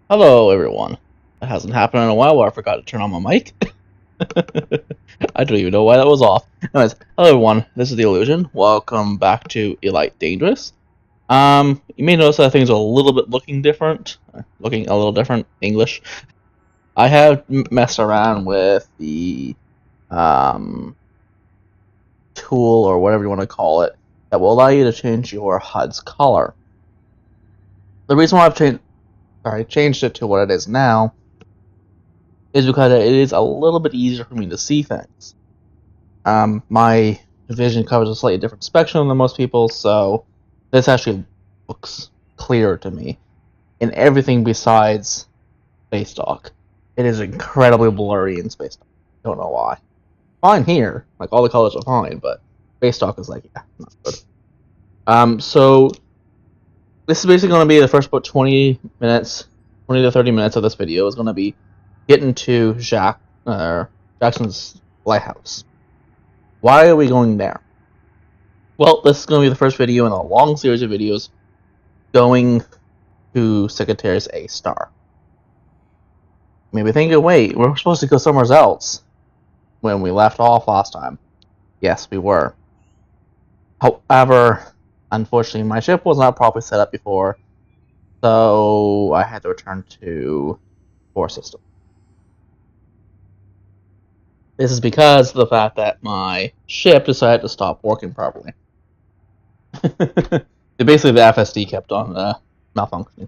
Hello, everyone. That hasn't happened in a while where I forgot to turn on my mic. I don't even know why that was off. Anyways, hello everyone, this is The Illusion. Welcome back to Elite Dangerous. You may notice that things are a little bit looking a little different, English. I have messed around with the, tool, or whatever you want to call it, that will allow you to change your HUD's color. The reason why I've changed it to what it is now is because it is a little bit easier for me to see things. My vision covers a slightly different spectrum than most people, so this actually looks clearer to me. In everything besides Space Dock, it is incredibly blurry in Space Dock. Don't know why. Fine here, like all the colors are fine, but Space Dock is like, yeah, not good. So this is basically going to be the first about 20 to 30 minutes of this video is going to be getting to Jackson's lighthouse. Why are we going there? Well, this is going to be the first video in a long series of videos going to Sagittarius A star. Maybe thinking, wait, we're supposed to go somewhere else when we left off last time. Yes, we were. However, unfortunately, my ship was not properly set up before, so I had to return to core system. This is because of the fact that my ship decided to stop working properly. Basically, the FSD kept on malfunctioning.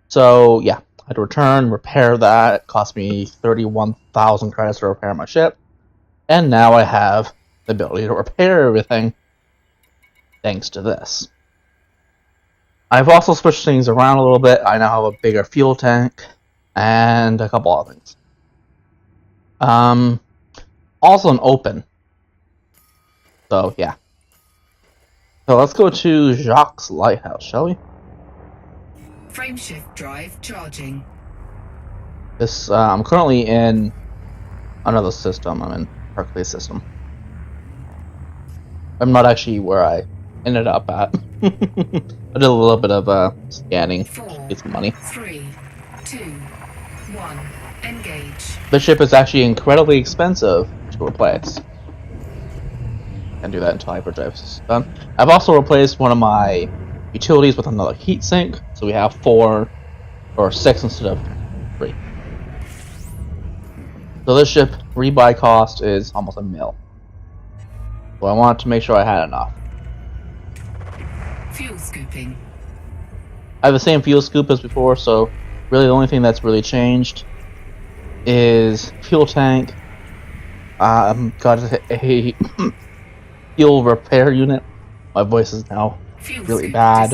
So yeah, I had to repair that. It cost me 31,000 credits to repair my ship, and now I have the ability to repair everything thanks to this. I've also switched things around a little bit. I now have a bigger fuel tank and a couple other things. Also an open. So yeah. So let's go to Jacques' lighthouse, shall we? Frameshift drive charging. This I'm currently in another system. I'm in Hercules system. I'm not actually where I ended up at. I did a little bit of scanning, get some money. 3, 2, 1, engage. The ship is actually incredibly expensive to replace. Can't do that until hyperdrive is done. I've also replaced one of my utilities with another heatsink, so we have 4 or 6 instead of 3. So this ship rebuy cost is almost $1 million. So I wanted to make sure I had enough. Fuel scooping. I have the same fuel scoop as before, so really the only thing that's really changed is fuel tank. Got a fuel repair unit. My voice is now really bad.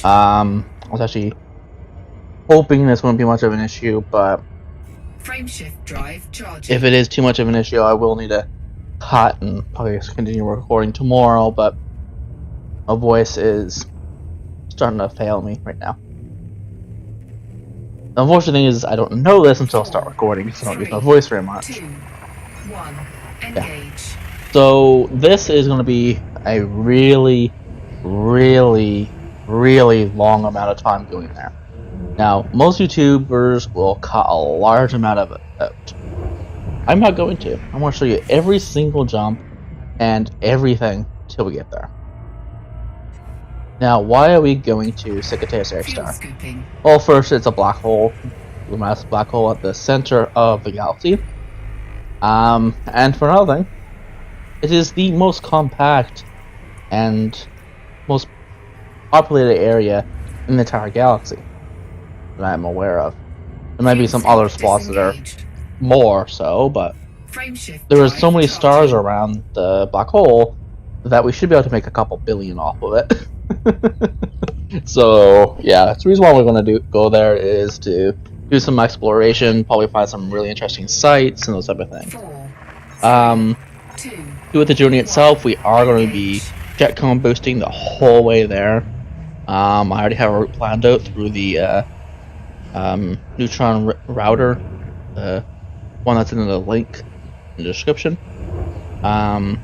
I was actually hoping this wouldn't be much of an issue, but Frameshift drive charging. if it is too much of an issue, I will need to cut and probably continue recording tomorrow, but my voice is starting to fail me right now. The unfortunate thing is I don't know this until I start recording, because I don't use my voice very much. 2, 1, engage. Yeah. So this is going to be a really long amount of time going there. Now, most YouTubers will cut a large amount of it out. I'm not going to. I'm going to show you every single jump and everything till we get there. Now, why are we going to Sagittarius A star? Well, first, it's a black hole, a massive black hole at the center of the galaxy. And for another thing, it is the most compact and most populated area in the entire galaxy that I'm aware of. There might be some other spots that are more so, but there are so many stars around the black hole that we should be able to make a couple billion off of it. So yeah, that's the reason why we're going to go there, is to do some exploration, probably find some really interesting sites and those type of things. With the journey itself, we are going to be jetcom boosting the whole way there. I already have a route planned out through the neutron router, the one that's in the link in the description. The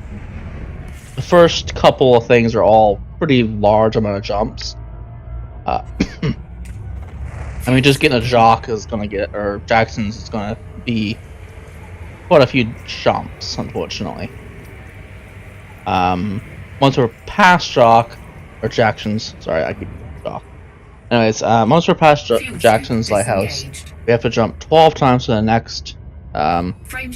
first couple of things are all pretty large amount of jumps. I mean, just getting a Jock is gonna get, or Jackson's is gonna be quite a few jumps, unfortunately. Once we're past Jock, or Jackson's, sorry, I keep Jock. Anyways, once we're past Jackson's lighthouse, we have to jump 12 times to the next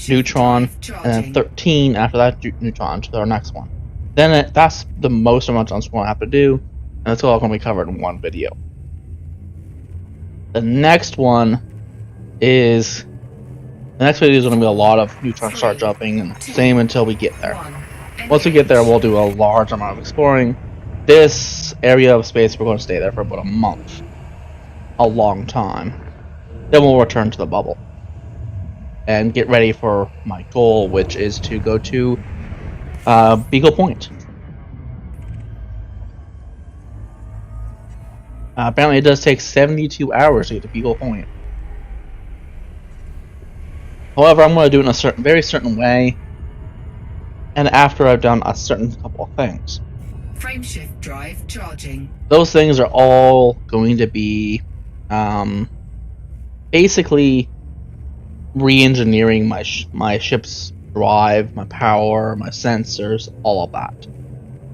neutron, and then 13 after that neutron to our next one. Then that's the most amount of jumps we're going to have to do, and it's all going to be covered in one video. The next one is... The next video is going to be a lot of neutron start jumping, and same until we get there. Once we get there, we'll do a large amount of exploring. This area of space, we're going to stay there for about a month. A long time. Then we'll return to the bubble. And get ready for my goal, which is to go to Beagle Point. Apparently it does take 72 hours to get to Beagle Point. However, I'm going to do it in a very certain way, and after I've done a certain couple of things. Frameshift drive charging. Those things are all going to be basically re-engineering my ship's drive, my power, my sensors, all of that. To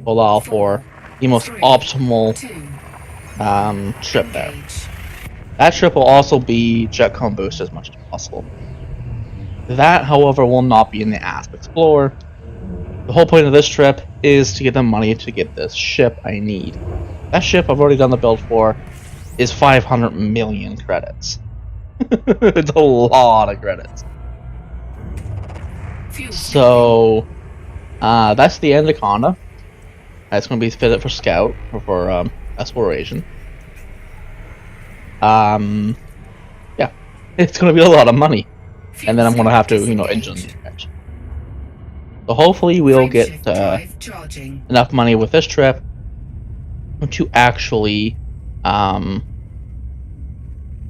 allow for the most optimal trip there. That trip will also be jet cone boost as much as possible. That, however, will not be in the Asp Explorer. The whole point of this trip is to get the money to get this ship I need. That ship I've already done the build for is 500 million credits. It's a lot of credits. So, that's the Anaconda. It's going to be fitted for Scout, or for Exploration. Yeah, it's going to be a lot of money. And then I'm going to have to, engineer it. So hopefully we'll get enough money with this trip to actually buy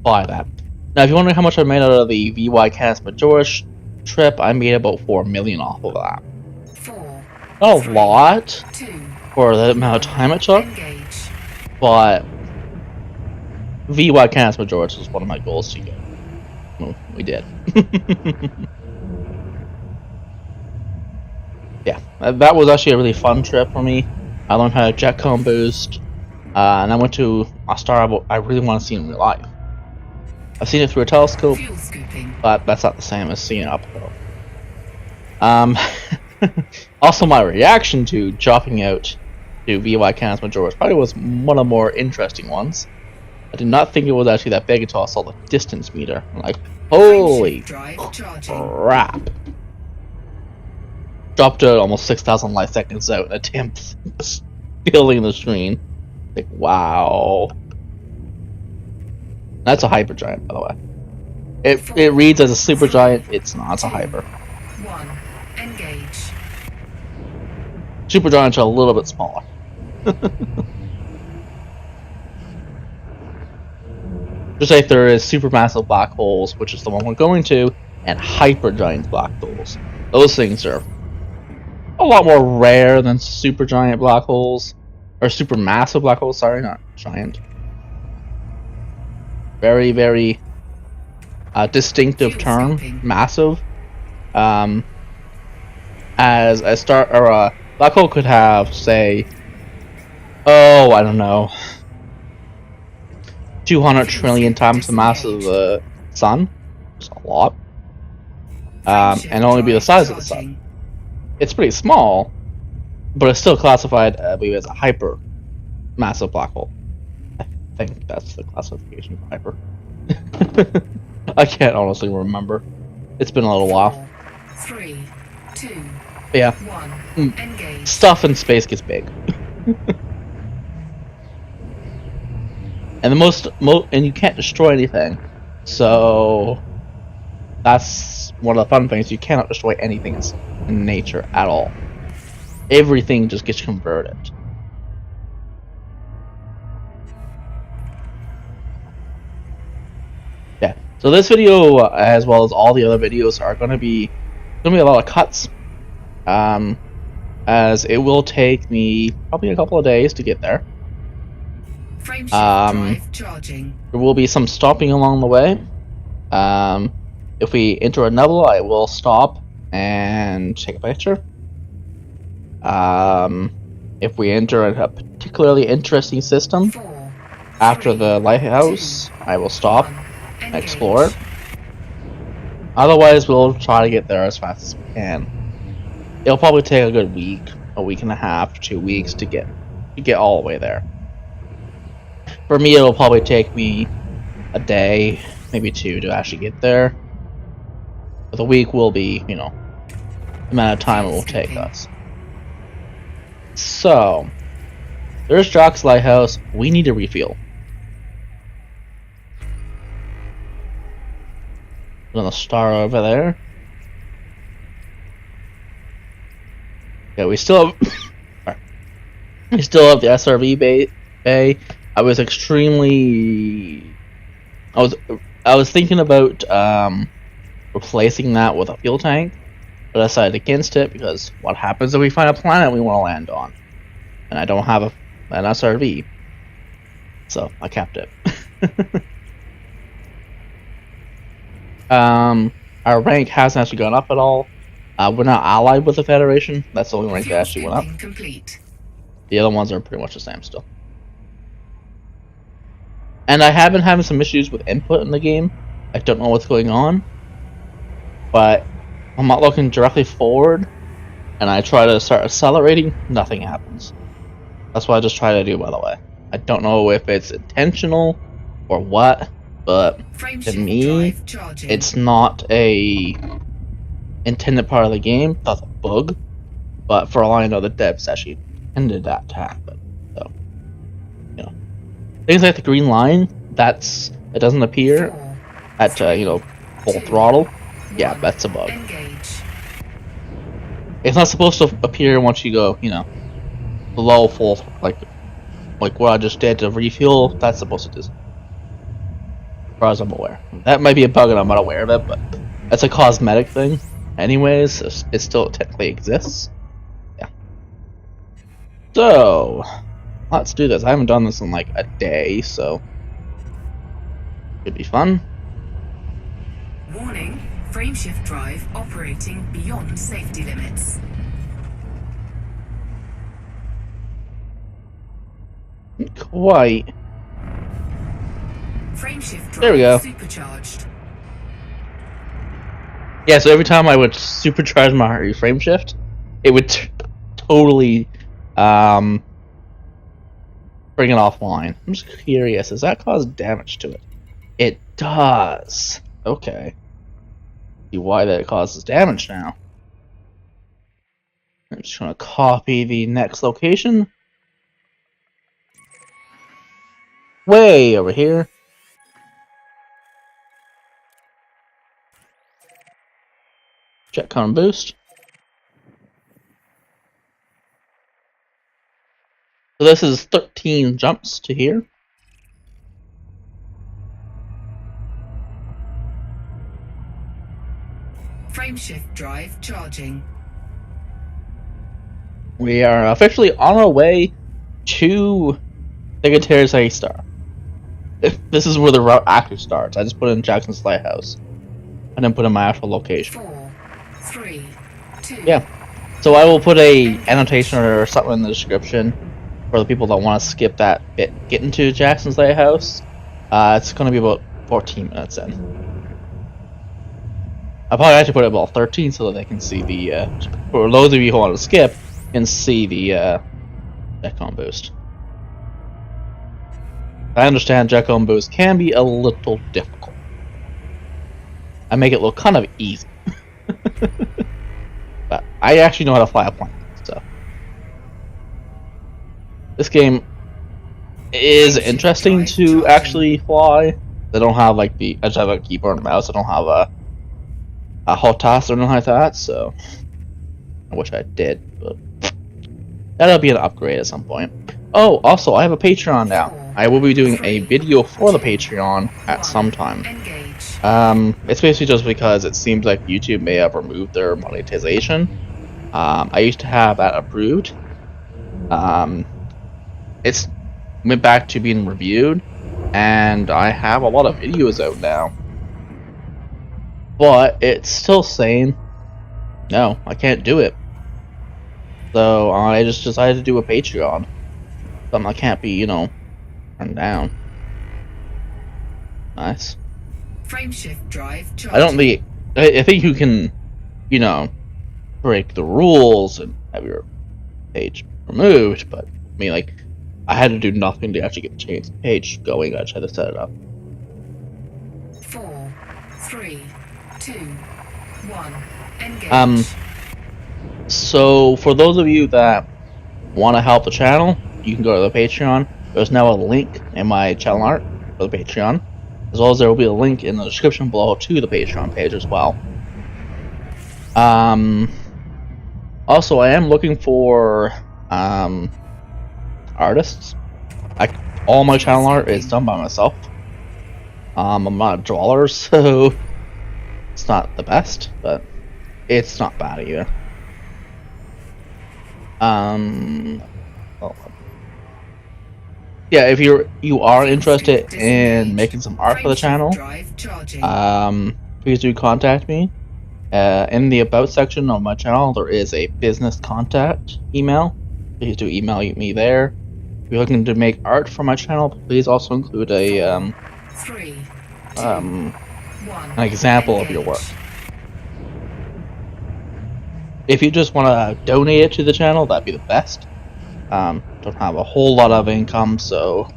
that. Now, if you're wondering how much I made out of the VY Canis Majoris trip, I made about 4 million off of that. Not a lot for the amount of time it took, but VY Canis Majoris was one of my goals to get. Well, we did. Yeah, that was actually a really fun trip for me. I learned how to jet cone boost, and I went to a star I really want to see in real life. I've seen it through a telescope, but that's not the same as seeing it up close. Also, my reaction to dropping out to VY Canis Majoris probably was one of the more interesting ones. I did not think it was actually that big until I saw the distance meter. I'm like, holy crap. Dropped it almost 6,000 light seconds out, and a damn building the screen. Like, wow. That's a hypergiant, by the way. It reads as a supergiant. It's not. It's a hyper. Supergiants are a little bit smaller. Just like there is supermassive black holes, which is the one we're going to, and hypergiant black holes. Those things are a lot more rare than supergiant black holes, or supermassive black holes. Sorry, not giant. Very, very distinctive term, massive. As a black hole could have, say, I don't know, 200 trillion times the mass of the sun. It's a lot. And only be the size of the sun. It's pretty small, but it's still classified, I believe, as a hyper massive black hole. I think that's the classification for hyper. I can't honestly remember. It's been a little while. 3, 2, yeah. 1, engage. Stuff in space gets big. And and you can't destroy anything. So that's one of the fun things. You cannot destroy anything in nature at all. Everything just gets converted. Yeah. So this video, as well as all the other videos, are going to be a lot of cuts. As it will take me probably a couple of days to get there. Frameshift drive charging. There will be some stopping along the way. If we enter a level, I will stop and take a picture. If we enter a particularly interesting system, 4, after 3, the lighthouse, 2, I will stop 1, and explore it. Otherwise, we'll try to get there as fast as we can. It'll probably take a good week, a week and a half, 2 weeks to get all the way there. For me, it'll probably take me a day, maybe 2, to actually get there. But the week will be, you know, the amount of time it will take us. So, there's Jock's Lighthouse. We need to refuel. Another star over there. Yeah, we still have we still have the SRV bay. I was thinking about replacing that with a fuel tank, but I decided against it because what happens if we find a planet we want to land on, and I don't have an SRV, so I kept it. Our rank hasn't actually gone up at all. We're not allied with the Federation. That's the only rank that actually went up. Complete. The other ones are pretty much the same still. And I have been having some issues with input in the game. I don't know what's going on. But I'm not looking directly forward, and I try to start accelerating, nothing happens. That's what I just try to do, by the way. I don't know if it's intentional or what, but to me, it's not a intended part of the game. That's a bug, but for all I know, the devs actually intended that to happen. So, you know, things like the green line, it doesn't appear at full throttle. Yeah, that's a bug. It's not supposed to appear once you go, below full, like what I just did to refuel. That's supposed to do. As far as I'm aware, that might be a bug and I'm not aware of it, but it's a cosmetic thing. Anyways, it still technically exists. Yeah. So, let's do this. I haven't done this in like a day, so should be fun. Warning. Frameshift drive operating beyond safety limits. Quite. Frameshift drive There we go. Supercharged. Yeah, so every time I would supercharge my frameshift, it would totally bring it offline. I'm just curious, does that cause damage to it? It does. Okay. See why that causes damage now. I'm just gonna copy the next location. Way over here. Jet cone boost. So this is 13 jumps to here. Frameshift drive charging. We are officially on our way to Sagittarius A star. This is where the route actually starts. I just put in Jackson's Lighthouse, and then put in my actual location. 4, 3, 2. Yeah. So I will put a annotation or something in the description for the people that want to skip that bit getting to Jackson's Lighthouse. It's going to be about 14 minutes in. I'll probably actually put it about 13 so that they can see the, for those of you who want to skip, can see the Jetcon boost. I understand Jetcon boost can be a little difficult. I make it look kind of easy. But I actually know how to fly a plane, so. This game is interesting to actually fly. I don't have like I just have a keyboard and mouse. I don't have a hot task or anything like that, so I wish I did, but that'll be an upgrade at some point. Oh, also, I have a Patreon now. I will be doing a video for the Patreon at some time. It's basically just because it seems like YouTube may have removed their monetization. I used to have that approved. It's went back to being reviewed, and I have a lot of videos out now. But it's still saying, no, I can't do it. So I just decided to do a Patreon. Something I can't be, turned down. Nice. Frameshift drive charging. I think you can, break the rules and have your page removed, but I mean, like, I had to do nothing to actually get the page going. I just had to set it up. 4, 3, 2, 1, engage. So for those of you that want to help the channel, you can go to the Patreon. There's now a link in my channel art for the Patreon, as well as there will be a link in the description below to the Patreon page as well. Also, I am looking for artists. All my channel art is done by myself. I'm not a drawer, so it's not the best, but it's not bad either. Yeah, if you are interested in making some art for the channel, please do contact me. In the about section of my channel, there is a business contact email. Please do email me there. If you're looking to make art for my channel, please also include a an example of your work. If you just want to donate it to the channel, that'd be the best. Don't have a whole lot of income, so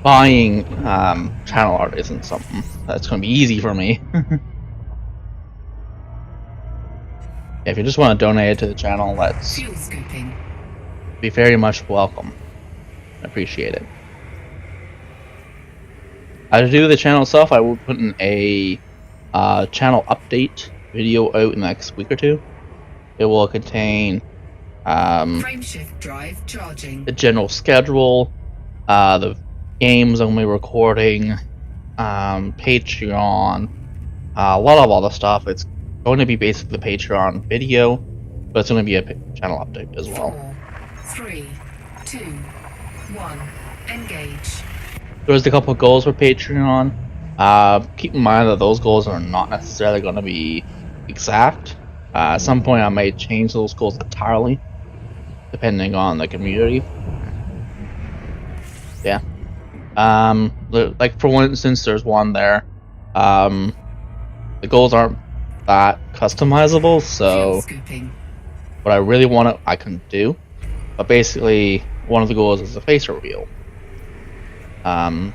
buying channel art isn't something that's going to be easy for me. If you just want to donate it to the channel, that's be very much welcome. I appreciate it. To do the channel itself, I will put in a channel update video out in the next week or two. It will contain Frameshift drive charging. The general schedule, the games I'm going to be recording, Patreon, a lot of other stuff. It's going to be basically the Patreon video, but it's going to be a channel update as well. 4, 3, 2, 1, engage. There's a couple of goals for Patreon. Keep in mind that those goals are not necessarily going to be exact. At some point I may change those goals entirely, depending on the community. Yeah. Like for instance, there's one there. The goals aren't that customizable, so what I really want I can do. But basically, one of the goals is a face reveal. Don't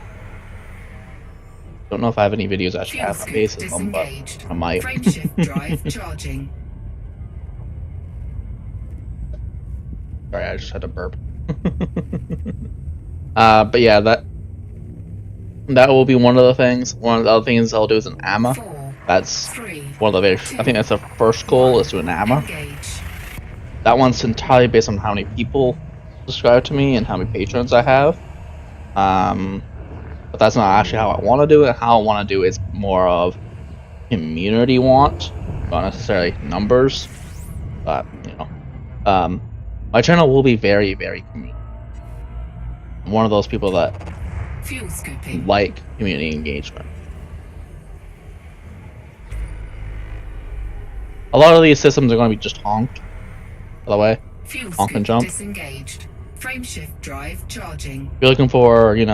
know if I have any videos that actually have my face in them, but I might. Frameshift drive charging. Sorry, I just had to burp. But yeah, that will be one of the things. One of the other things I'll do is an AMA. That's one of the I think that's the first goal, is to an AMA. That one's entirely based on how many people subscribe to me and how many patrons I have. But that's not actually how I want to do it. How I want to do it is more of community want, not necessarily numbers. But my channel will be very, very community. I'm one of those people that like community engagement. A lot of these systems are going to be just honked. By the way, honk and jump. Disengaged. Frameshift drive charging. If you're looking for, me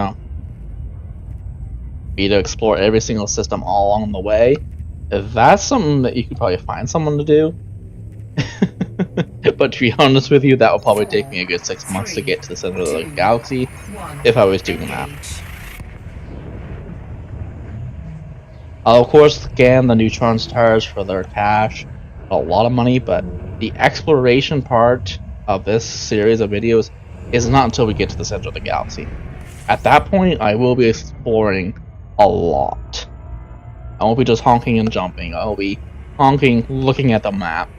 to explore every single system all along the way, that's something that you could probably find someone to do. But to be honest with you, that would probably take me a good 6 months to get to the center of the galaxy if I was doing that. I'll of course scan the neutron stars for their cash, a lot of money, but the exploration part of this series of videos is not until we get to the center of the galaxy. At that point, I will be exploring a lot. I won't be just honking and jumping. I'll be honking, looking at the map,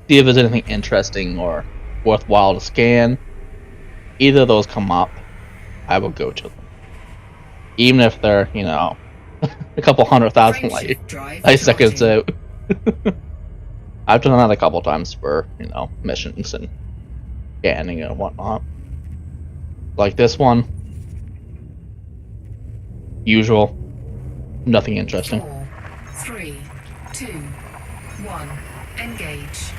see if there's anything interesting or worthwhile to scan. Either of those come up, I will go to them. Even if they're, a couple 100,000 light seconds out. I've done that a couple times for, missions and scanning and whatnot. Like this one, usual, nothing interesting. 4, 3, 2, 1, engage.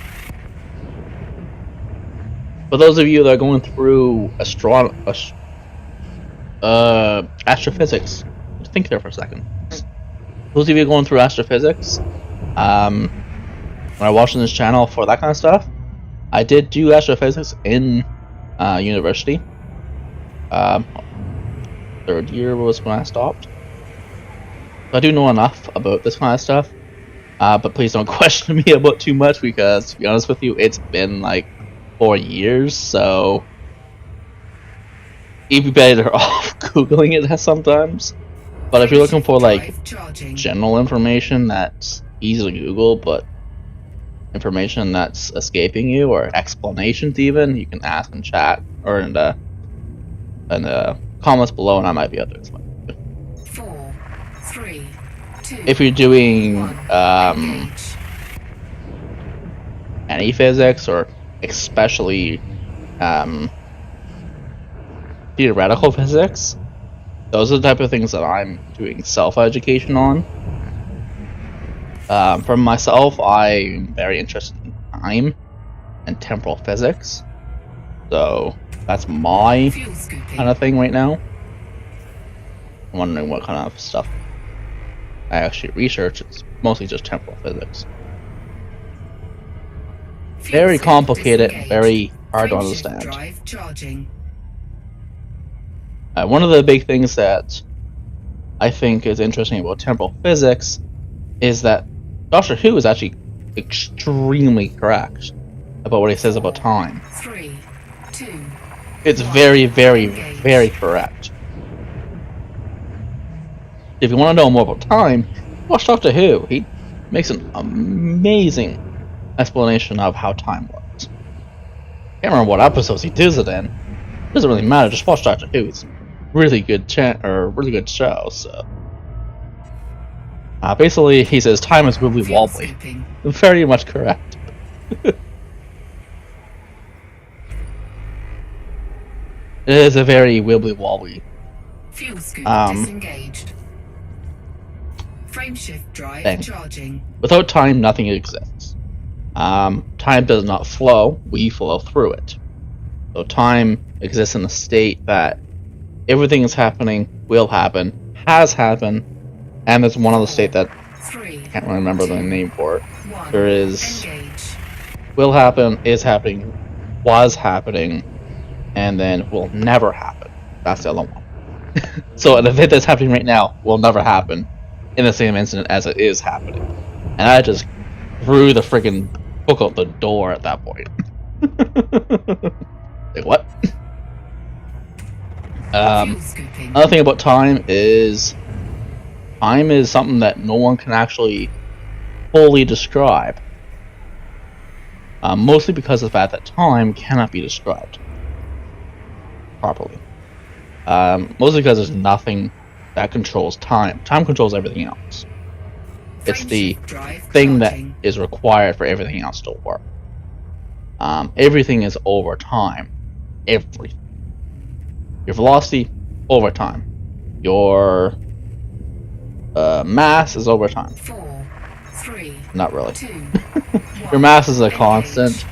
For those of you that are going through astrophysics, think there for a second. Those of you going through astrophysics, when I watched on this channel for that kind of stuff, I did do astrophysics in university. Third year was when I stopped. So I do know enough about this kind of stuff, but please don't question me about too much because, to be honest with you, it's been like 4 years, so you'd be better off googling it sometimes. But if you're looking for like general information that's easy to Google, but information that's escaping you or explanations even, you can ask in chat or in the comments below, and I might be able to explain. 4, 3, 2, if you're doing any physics or especially theoretical physics, those are the type of things that I'm doing self-education on. For myself, I'm very interested in time and temporal physics, so that's my kind of thing right now. I'm wondering what kind of stuff I actually research. It's mostly just temporal physics. Very complicated, very hard to understand. One of the big things that I think is interesting about temporal physics is that Doctor Who is actually extremely correct about what he says about time. 3, 2, it's very, very, very correct. If you want to know more about time, watch Doctor Who. He makes an amazing explanation of how time works. Can't remember what episodes he does it in. Doesn't really matter. Just watch Doctor Who. It's a really good really good show. So basically, he says time is wibbly wobbly. Very much correct. It is a very wibbly wobbly. Fuel scoop disengaged. Frameshift drive thing. Charging. Without time, nothing exists. Time does not flow, we flow through it. So time exists in a state that everything is happening, will happen, has happened, and there's one other state that I can't remember the name for it. There is will happen, is happening, was happening, and then will never happen. That's the other one. So an event that's happening right now will never happen in the same instant as it is happening. And I just threw the freaking book out the door at that point. Like, what? Another thing about time is something that no one can actually fully describe. Mostly because of the fact that time cannot be described properly. Mostly because there's nothing that controls time. Time controls everything else. It's the thing that is required for everything else to work. Everything is over time. Everything. Your velocity, over time. Your mass is over time. 4, 3, Not really. 2, Your mass is a constant,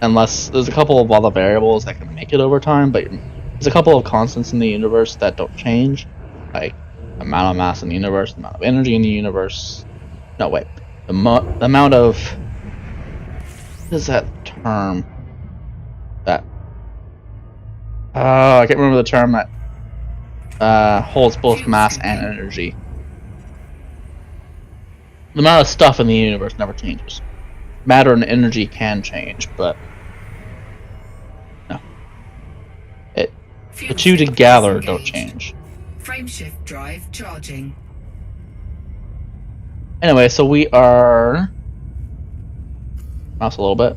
unless there's a couple of other variables that can make it over time, but there's a couple of constants in the universe that don't change, like the amount of mass in the universe, the amount of energy in the universe. No, wait. The amount of... What is that term? That... I can't remember the term that holds both mass and energy. The amount of stuff in the universe never changes. Matter and energy can change, but... No. The two together don't change. Frameshift drive charging. Anyway, so we are... Mouse a little bit.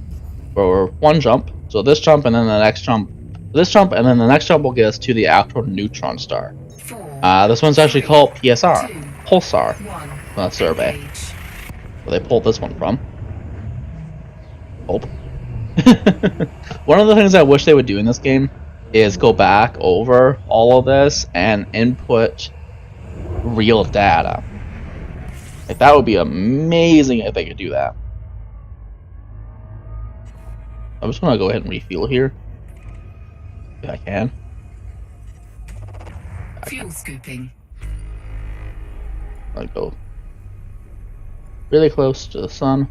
We're one jump. So this jump and then the next jump. This jump and then the next jump will get us to the actual neutron star. This one's actually called PSR. Pulsar. Not survey. Where they pulled this one from. Oh. One of the things I wish they would do in this game is go back over all of this and input real data. Like, that would be amazing if they could do that. I'm just gonna go ahead and refuel here. If I can. Fuel scooping. I'll go really close to the sun.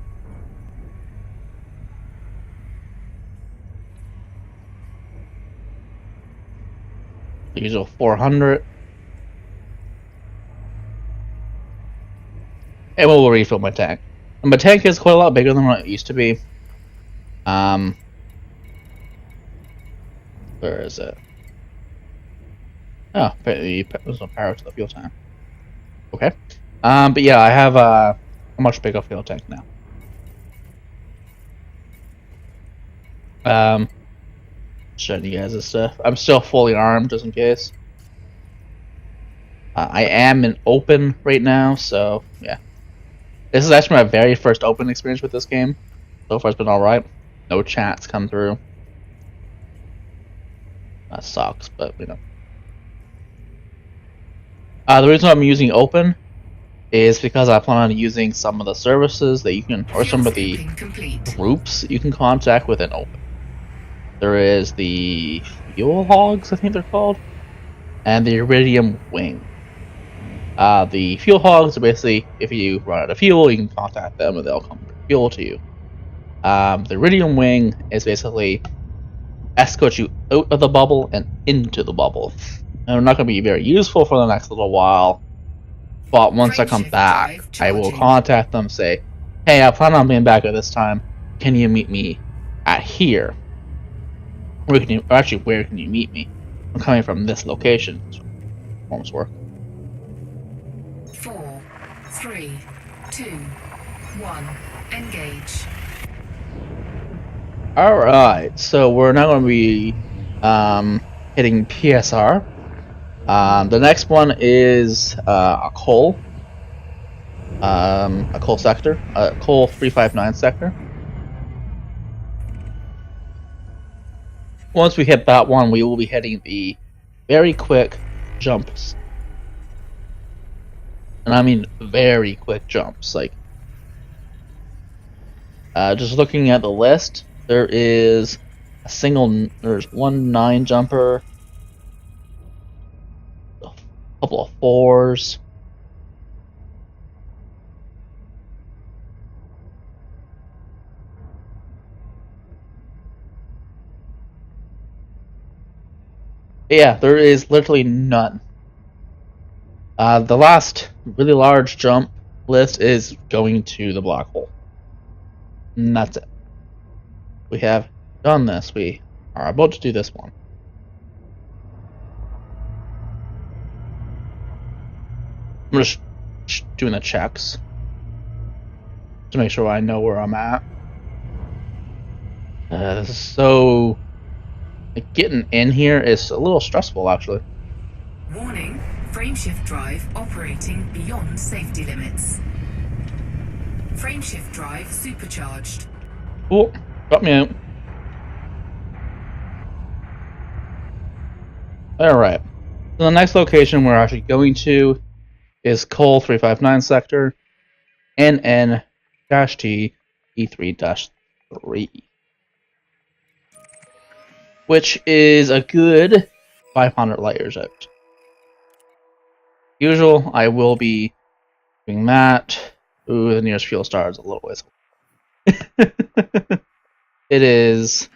The usual 400. And we'll refill my tank. And my tank is quite a lot bigger than what it used to be. Where is it? Oh, there's no power to the fuel tank. Okay. But yeah, I have a much bigger fuel tank now. Showing you guys this stuff. I'm still fully armed, just in case. I am in open right now, so yeah. This is actually my very first open experience with this game. So far, it's been alright. No chats come through. That sucks, but you know. The reason I'm using open is because I plan on using some of the services that you can, or some of the groups you can contact within open. There is the fuel hogs, I think they're called, and the iridium wing. The fuel hogs are basically, if you run out of fuel, you can contact them and they'll come bring fuel to you. The iridium wing is basically escort you out of the bubble and into the bubble. And they're not going to be very useful for the next little while, but once I come back, I will contact them, say, hey, I plan on being back at this time, can you meet me at here? Where can you, or actually, where can you meet me? I'm coming from this location. Forms work. 4, 3, 2, 1, engage. Alright, so we're now going to be hitting PSR. The next one is a coal sector, a coal 359 sector. Once we hit that one, we will be hitting the very quick jumps. And I mean very quick jumps. Like, just looking at the list, there's one 9 jumper, a couple of 4s. Yeah, there is literally none. The last really large jump list is going to the black hole. And that's it. We have done this. We are about to do this one. I'm just doing the checks to make sure I know where I'm at. This is so... Like, getting in here is a little stressful, actually. Warning, frameshift drive operating beyond safety limits. Frameshift drive supercharged. Oh, got me out. Alright. So the next location we're actually going to is Coal 359 sector, NN-T E3-3. Which is a good 500 light years out. Usual, I will be doing that. Ooh, the nearest fuel star is a little ways. It is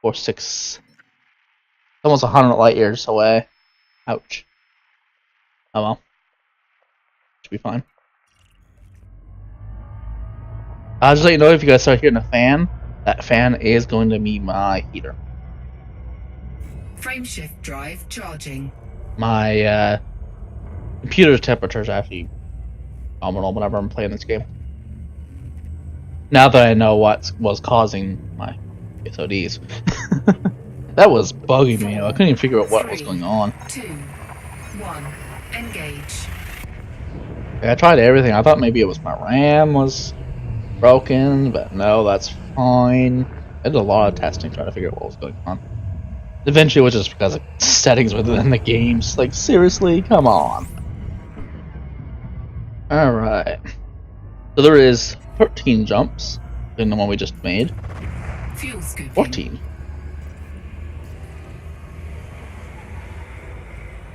4-6, almost 100 light years away. Ouch. Oh well. Should be fine. I'll just let you know if you guys start hearing a fan. That fan is going to be my heater. Frameshift drive charging. My computer temperature is actually phenomenal whenever I'm playing this game. Now that I know what was causing my SODs. That was bugging me. I couldn't even figure out what was going on. 2, 1, engage. I tried everything. I thought maybe it was my RAM was broken, but no, that's fine. I did a lot of testing trying to figure out what was going on. Eventually, it was just because of settings within the games. Like, seriously? Come on. Alright. So there is 13 jumps in the one we just made. Fuel scooping. 14.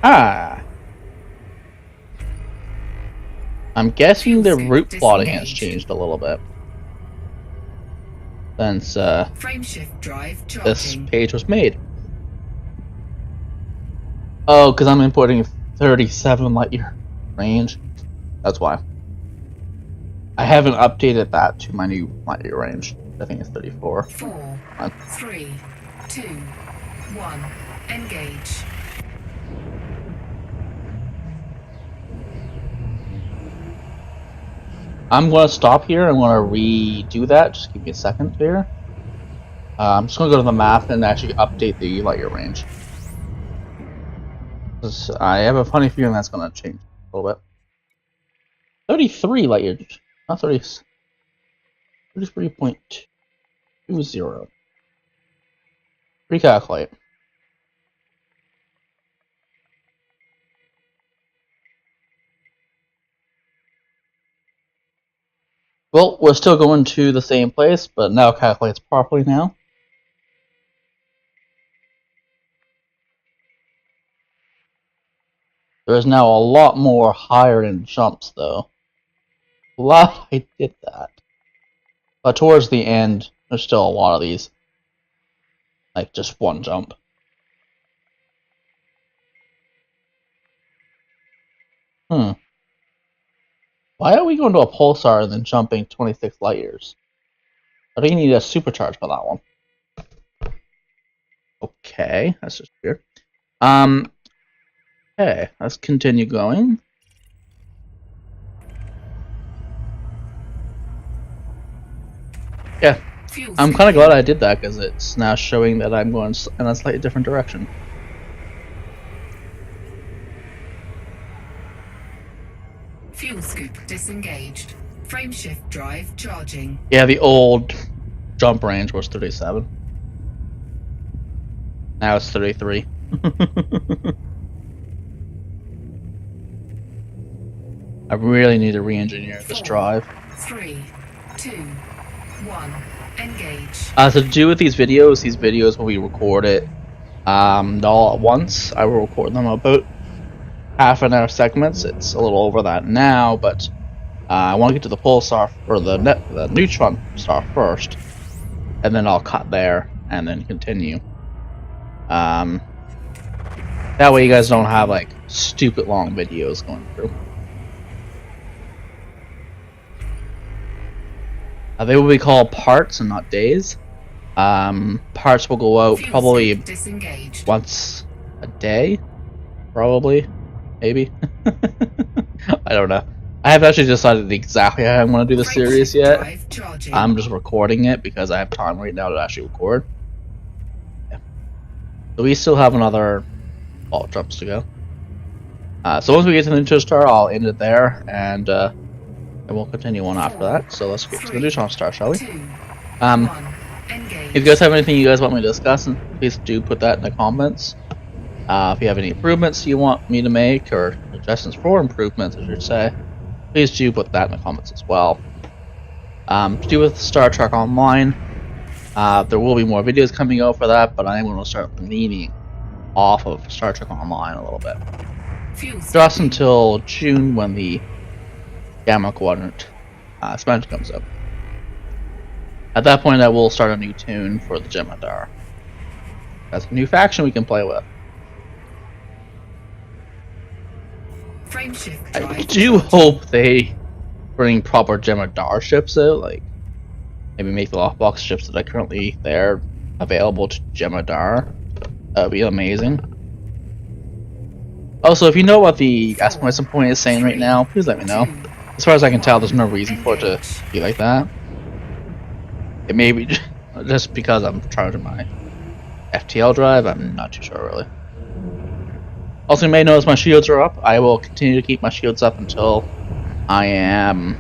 Ah. I'm guessing the route plotting has changed a little bit since Frameshift drive this charging. page was made. Oh, because I'm importing 37 light year range. That's why. I haven't updated that to my new light year range. I think it's 34. 4, 3, 2, 1. Engage. I'm going to stop here. I'm going to redo that. Just give me a second here. I'm just going to go to the map and actually update the light year range. I have a funny feeling that's going to change a little bit. 33 light year, not 30. 33.20. Recalculate. Well, we're still going to the same place, but now it calculates properly now. There's now a lot more higher end jumps, though. Glad I did that. But towards the end, there's still a lot of these. Like, just one jump. Why are we going to a pulsar and then jumping 26 light years? I think you need a supercharge for that one. Okay, that's just weird. Okay, let's continue going. Yeah, I'm kind of glad I did that because it's now showing that I'm going in a slightly different direction. Fuel scoop disengaged. Frameshift drive charging. Yeah, the old jump range was 37. Now it's 33. I really need to re-engineer this drive. 3, 2, 1. Engage. To do with these videos will be recorded not all at once. I will record them about half an hour segments. It's a little over that now, but I want to get to the pulsar or the neutron star first, and then I'll cut there and then continue. That way you guys don't have like stupid long videos going through. They will be called parts and not days. Parts will go out probably once a day, probably, maybe. I don't know. I haven't actually decided exactly how I'm going to do the series yet. I'm just recording it because I have time right now to actually record. Yeah. So we still have another ball jumps to go. So once we get to the neutron star, I'll end it there, and we'll continue on after that. So let's get to the neutron star, shall we? If you guys have anything you guys want me to discuss, please do put that in the comments. If you have any improvements you want me to make, or suggestions for improvements, I should say, please do put that in the comments as well. To do with Star Trek Online, there will be more videos coming out for that, but I am going to start leaning off of Star Trek Online a little bit. Just until June when the Gamma Quadrant expansion comes up. At that point, I will start a new tune for the Jem'Hadar. That's a new faction we can play with. I do hope they bring proper Jem'Hadar ships out, like maybe make the lockbox ships that are currently there available to Jem'Hadar. That would be amazing. Also, if you know what the exclamation point is saying right now, please let me know. As far as I can tell, there's no reason for it to be like that. It may be just because I'm charging my FTL drive, I'm not too sure really. Also, you may notice my shields are up. I will continue to keep my shields up until I am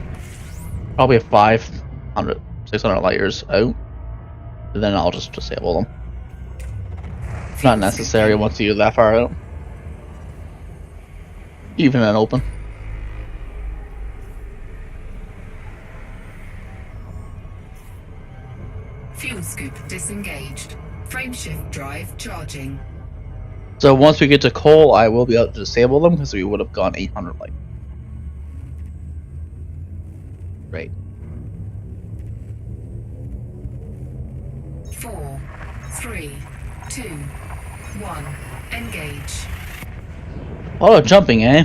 probably 500, 600 light years out. then I'll just disable them. Fuel Not necessary scooping. once you're that far out. Even in open. Fuel scoop disengaged. Frameshift drive charging. So once we get to coal, I will be able to disable them because we would have gone 800 light. Great. 4, 3, 2, 1. Engage. Oh, jumping, eh?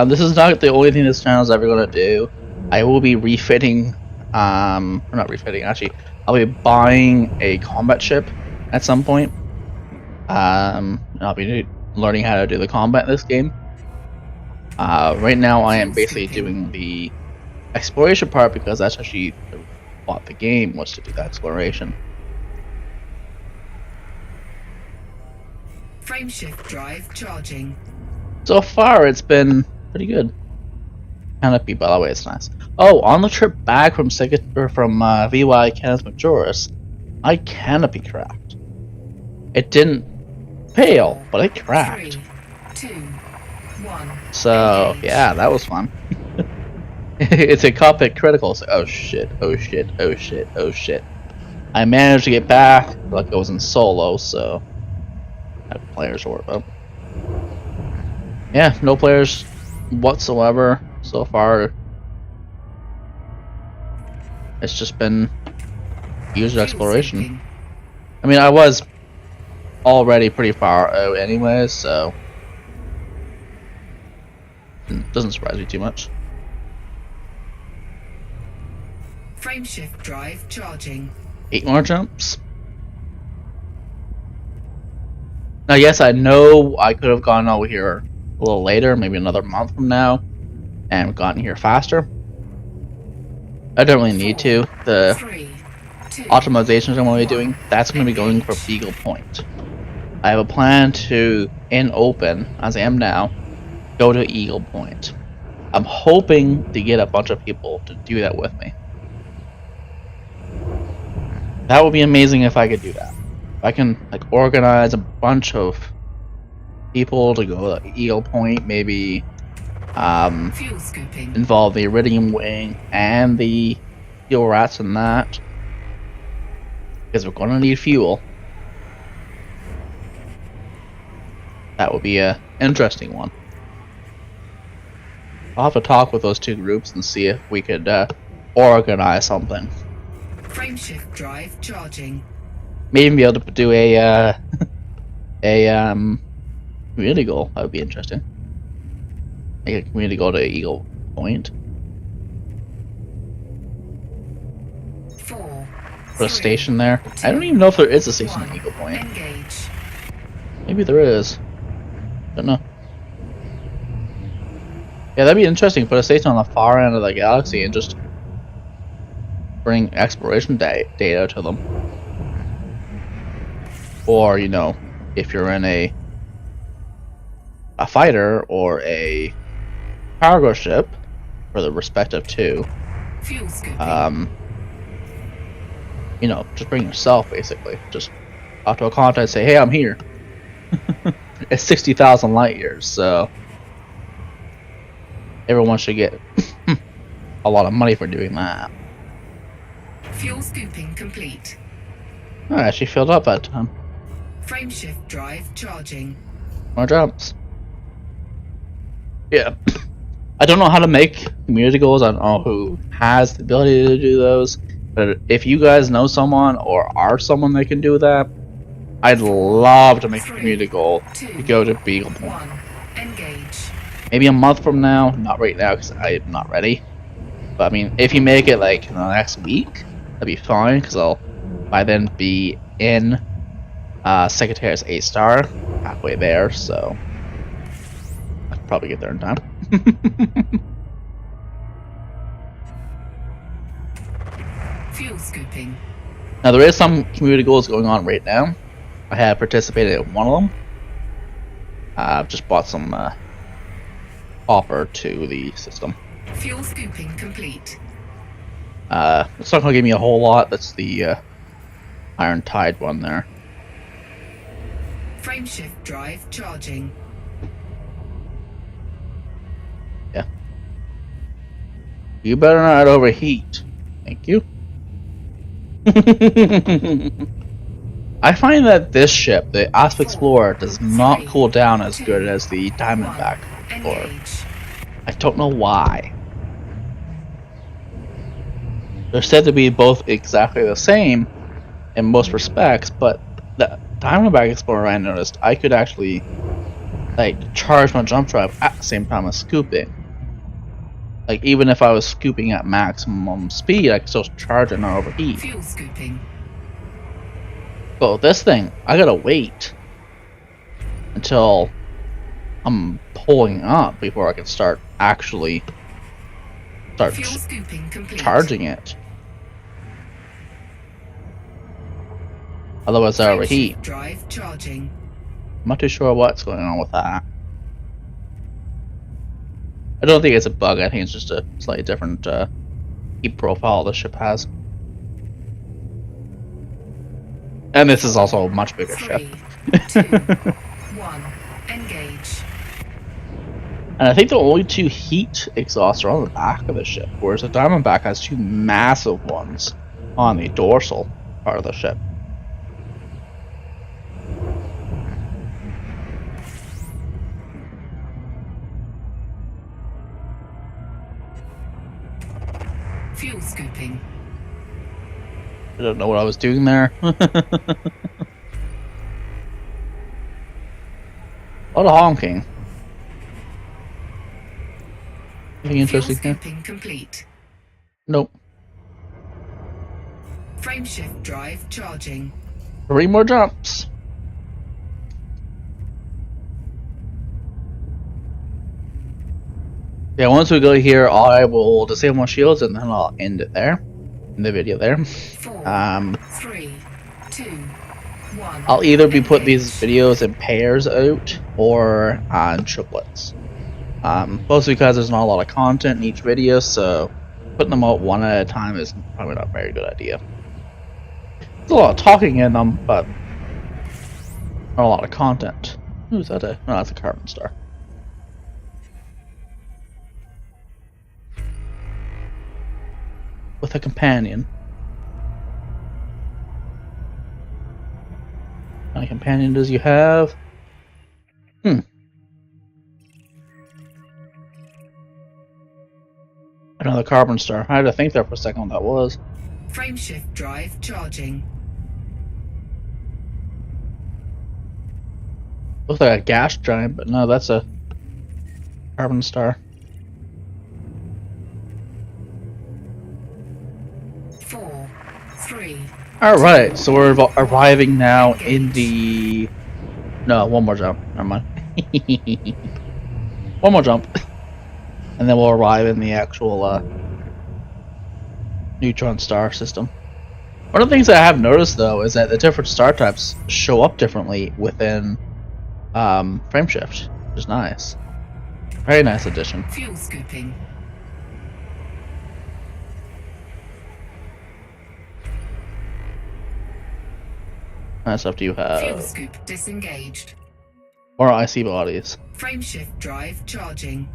This is not the only thing this channel is ever going to do. I will be refitting, or not refitting, actually, I'll be buying a combat ship at some point. I'll be learning how to do the combat in this game. Right now I am basically doing the exploration part because that's actually what the game was to do, the exploration. Frameshift drive charging. So far it's been pretty good. Canopy, by the way, it's nice. Oh, on the trip back from VY Canis Majoris, I canopy cracked. It didn't fail, but it cracked. 3, 2, 1. So Engage. yeah, that was fun. It's a cockpit critical. So, oh shit! Oh shit! Oh shit! Oh shit! I managed to get back, like I was in solo, so I have players to work up. Yeah, no players whatsoever so far. It's just been user Fuel exploration. scooping. I mean, I was already pretty far out anyway, so it doesn't surprise me too much. Frameshift drive charging. 8 more jumps. Now, yes, I know I could have gone over here a little later, maybe another month from now, and gotten here faster. I don't really need to. The 3, 2, optimizations I'm going to be doing, that's going to be going for Beagle Point. I have a plan to, in open, as I am now, go to Eagle Point. I'm hoping to get a bunch of people to do that with me. That would be amazing if I could do that. If I can like organize a bunch of people to go to Eagle Point, maybe fuel scooping. involve the Iridium Wing and the Steel Rats in that. Because we're going to need fuel. That would be a interesting one. I'll have to talk with those two groups and see if we could organize something. Frameshift drive charging. Maybe be able to do a community goal. That would be interesting. Make a community goal to Eagle Point. 4, Put a 3, station there. I don't even know if there is a station at Eagle Point. Engage. Maybe there is. Don't know. Yeah, that'd be interesting. Put a station on the far end of the galaxy and just bring exploration data to them. Or, you know, if you're in a fighter or a cargo ship for the respective two, Fuel scooping. you know, just bring yourself basically. Just talk to a contact and say, hey, I'm here. It's 60,000 light years, so everyone should get a lot of money for doing that. Fuel scooping complete. I actually filled up that time. Frameshift drive charging. More jumps. Yeah. I don't know how to make community goals. I don't know who has the ability to do those. But if you guys know someone or are someone that can do that, I'd love to make a community goal to go to Beagle Point. 1. Engage. Maybe a month from now. Not right now because I'm not ready. But I mean, if you make it like in the next week, that'd be fine because I'll by then be in Sagittarius 8-star, halfway there, so I could probably get there in time. Fuel scooping. Now there is some community goals going on right now. I have participated in one of them. I've just bought some copper to the system. Fuel scooping complete. It's not gonna give me a whole lot. That's the Iron Tide one there. Frameshift drive charging. Yeah. You better not overheat. Thank you. I find that this ship, the Asp Explorer, does not cool down as good as the Diamondback Explorer. I don't know why. They're said to be both exactly the same in most respects, but the Diamondback Explorer, I noticed, I could actually like charge my jump drive at the same time as scooping. Like even if I was scooping at maximum speed, I could still charge and not overheat. Fuel scooping. So this thing, I gotta wait until I'm pulling up before I can start actually charging it. Otherwise, I overheat. Drive charging. I'm not too sure what's going on with that. I don't think it's a bug. I think it's just a slightly different heat profile the ship has. And this is also a much bigger ship. 3, 2, 1, engage. And I think the only two heat exhausts are on the back of the ship, whereas the Diamondback has two massive ones on the dorsal part of the ship. Fuel scooping. I don't know what I was doing there. A lot of honking. Anything interesting here? Fuel scooping complete. Nope. Frameshift drive charging. 3 more jumps. Yeah, once we go here, I will disable my shields and then I'll end it there. End the video there. 4, 3, 2, 1. I'll either be putting these videos in pairs out or on triplets. Mostly because there's not a lot of content in each video, so putting them out one at a time is probably not a very good idea. There's a lot of talking in them, but not a lot of content. Who's that? No, that's a carbon star. With a companion. How many companion does you have? Another carbon star. I had to think there for a second what that was. Frameshift drive charging. Looks like a gas giant, but no, that's a carbon star. 4, 3. Alright, so we're arriving now in the... No, one more jump. Never mind. One more jump. And then we'll arrive in the actual neutron star system. One of the things that I have noticed, though, is that the different star types show up differently within Frameshift, which is nice. Very nice addition. Fuel scooping. What stuff do you have? Fuel scoop disengaged. More IC bodies. Frameshift drive charging.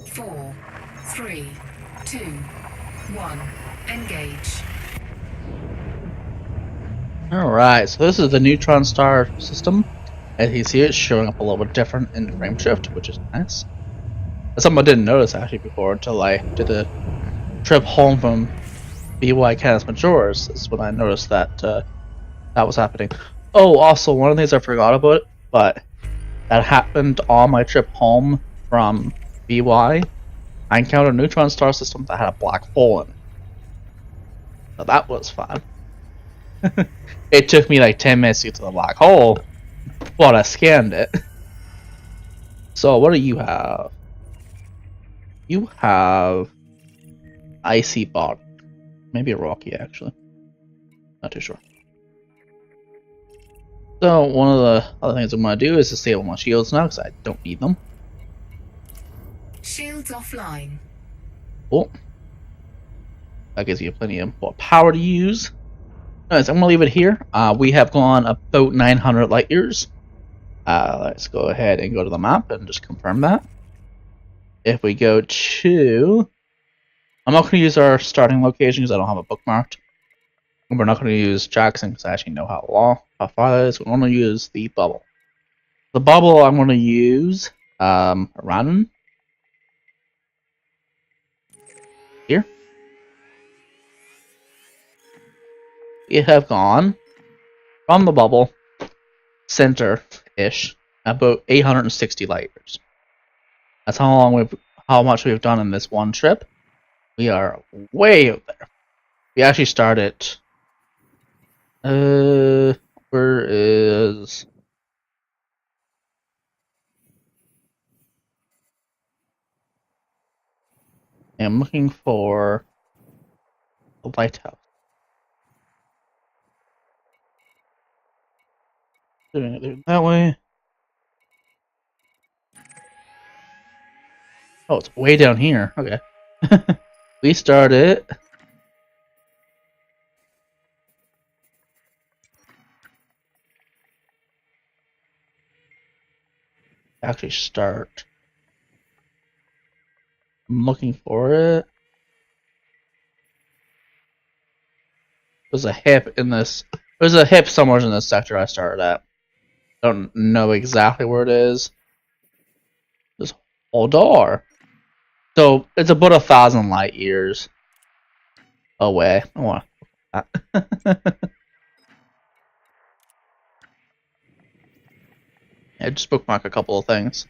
Four, 3, 2, 1, engage. Alright, so this is the neutron star system. As you see, it's showing up a little bit different in Frameshift, which is nice. That's something I didn't notice actually before until I did the trip home from BY Canis Majoris. This is when I noticed that that was happening. Oh, also, one of the things I forgot about, but that happened on my trip home from BY. I encountered a neutron star system that had a black hole in it. So that was fun. It took me like 10 minutes to get to the black hole, but I scanned it. So what do you have? You have icy bot, maybe a rocky actually. Not too sure. So one of the other things I'm going to do is disable my shields now because I don't need them. Shields offline. Cool. That gives you plenty of more power to use. Anyways, I'm going to leave it here. We have gone about 900 light years. Let's go ahead and go to the map and just confirm that. If we go to... I'm not going to use our starting location because I don't have it bookmarked. We're not going to use Jackson because I actually know how far that is. We're going to use the bubble. The bubble I'm going to use random here. We have gone from the bubble center-ish about 860 light years. That's how much we've done in this one trip. We are way out there. We actually started. Where is? I'm looking for the lighthouse. Doing it that way. Oh, it's way down here. Okay. We started. Actually, start. I'm looking for it. There's a hip in this. There's a hip somewhere in this sector I started at. Don't know exactly where it is. This whole door. So it's about 1,000 light years away. I want that. Yeah, just bookmark a couple of things.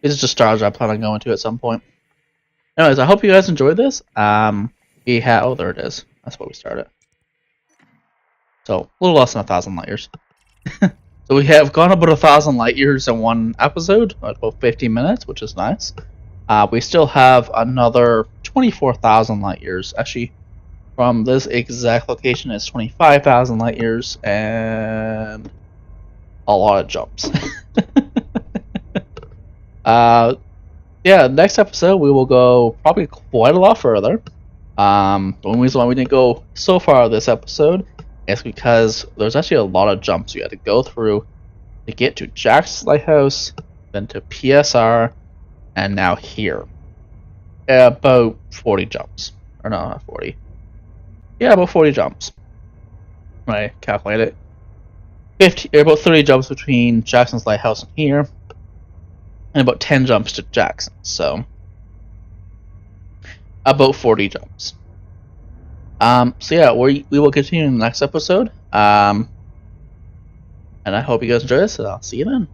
These are just stars I plan on going to at some point. Anyways, I hope you guys enjoyed this. We had oh there it is. That's where we started. So a little less than 1,000 light years. So we have gone about 1,000 light years in one episode, about 15 minutes, which is nice. We still have another 24,000 light years. Actually, from this exact location, it's 25,000 light years and a lot of jumps. Yeah, next episode we will go probably quite a lot further. The only reason why we didn't go so far this episode is because there's actually a lot of jumps we had to go through to get to Jack's Lighthouse, then to PSR, and now here. About 40 jumps. Or no, not 40. Yeah, about 40 jumps. I calculate it. About 30 jumps between Jackson's Lighthouse and here, and about 10 jumps to Jackson. So about 40 jumps. So yeah, we will continue in the next episode. And I hope you guys enjoy this, and I'll see you then.